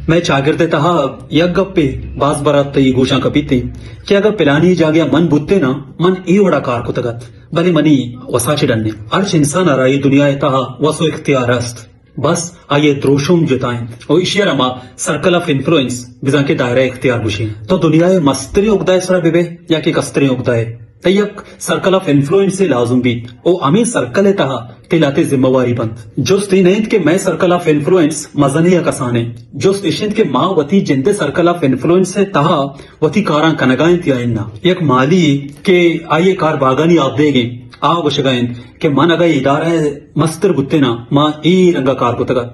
मैं चागिर्दे तहा यक गप्पे बास बरात तई गोशा कपीते कि अगर पिलानी जाग्या मन बुत्ते ना मन ई वड़ा कार को तगत भले मनी वसाचे डन्ने अर्च इंसान आराई दुनिया तहा वसो इख्तियार است बस आइए द्रोशुम जुताएं और इशियरमा सर्कल ऑफ इन्फ्लुएंस बिजा के दायरा इख्तियार बुशी तो दुनिया मस्तरी उगदाय सरा बेबे या कि कस्तरी उगदाय तयक सर्कल ऑफ इन्फ्लुएंस से लाजुम भी ओ अमी सर्कल तहा तिलाते जिम्मेवारी बंद जोस्त नहीं के मैं सर्कल ऑफ इन्फ्लुएंस मजनिया कसाने जोस्त इशिंद के माँ वती जिंदे सर्कल ऑफ इन्फ्लुएंस से तहा वती कारा कनगाएं त्याइना यक माली के आइए कार बागानी आप देगे आ वशगायन के मन अगर इदारा है मस्तर बुत्ते ना माँ ई रंगा कार को तगा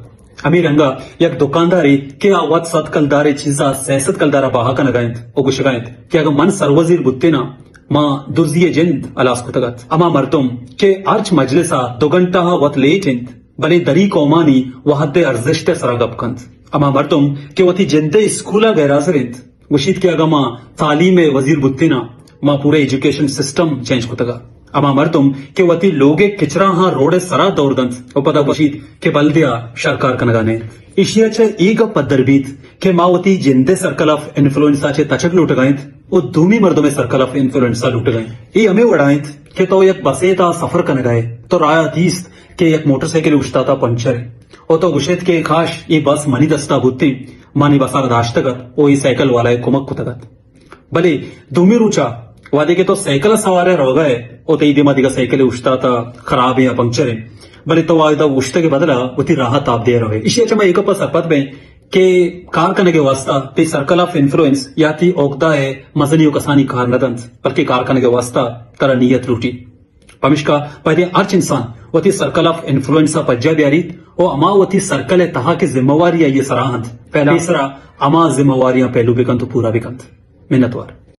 अमी रंगा यक दुकानदारी के आवत सत कलदारे चीजा सैसत कलदारा बाहा का नगायत ओ गुशगायत के अगर मन सरवजीर बुत्ते ना माँ दुजिये जिंद अलास को तगत अमा मर्तुम के अर्च मजलिसा दो घंटा वत लेटिंद बले दरी कौमानी वहदे अर्जिश्ते सरागब कंद अमा मर्तुम के वती जिंदे स्कूला गैराजरिंद वशीद के अगर माँ तालीम वजीर बुत्ते ना माँ पूरे एजुकेशन सिस्टम चेंज को तगा अमा मर्तुम के वती लोगे किचरा हाँ रोडे सरा दौरदंत ओ पदा वशीद के बल्दिया सरकार कनगाने इशियाचे ईग पद्दरबीत के मावती जिंदे सर्कल ऑफ इन्फ्लुएंसाचे तचक लूट गएत ओ दूमी मर्दों में सर्कल ऑफ इन्फ्लुएंसा लूट गए ई हमें उड़ाएत के तो एक बसेता सफर कन गए तो राया तीस के एक मोटरसाइकिल उछता था पंचर ओ तो गुशेत के खाश ये बस मनी दस्ता बुत्ती मानी बसार दाश्तगत ओ ई साइकिल वाला कुमक कुतगत भले दूमी रुचा वादे के तो साइकिल सवारे रो गए ओ तई दिमा दिगा साइकिल उछता था खराब है या पंक्चर है भले तो वायदा उछते के बदला उती राहत आप दे रहे इसी अच्छा मैं एक पर सरपत में के कार करने के वास्ता ते सर्कल ऑफ इन्फ्लुएंस या ती ओकदा है मजनी कसानी कार नदंत बल्कि कार करने के वास्ता तरह नियत लूटी पमिश्का पहले अर्च इंसान वती सर्कल ऑफ इन्फ्लुएंस पज्जा ब्यारीत ओ अमा वती सर्कल तहा की जिम्मेवारी ये सराहत पहला तीसरा अमा जिम्मेवारियां पहलू बिकंत पूरा बिकंत मिन्नतवार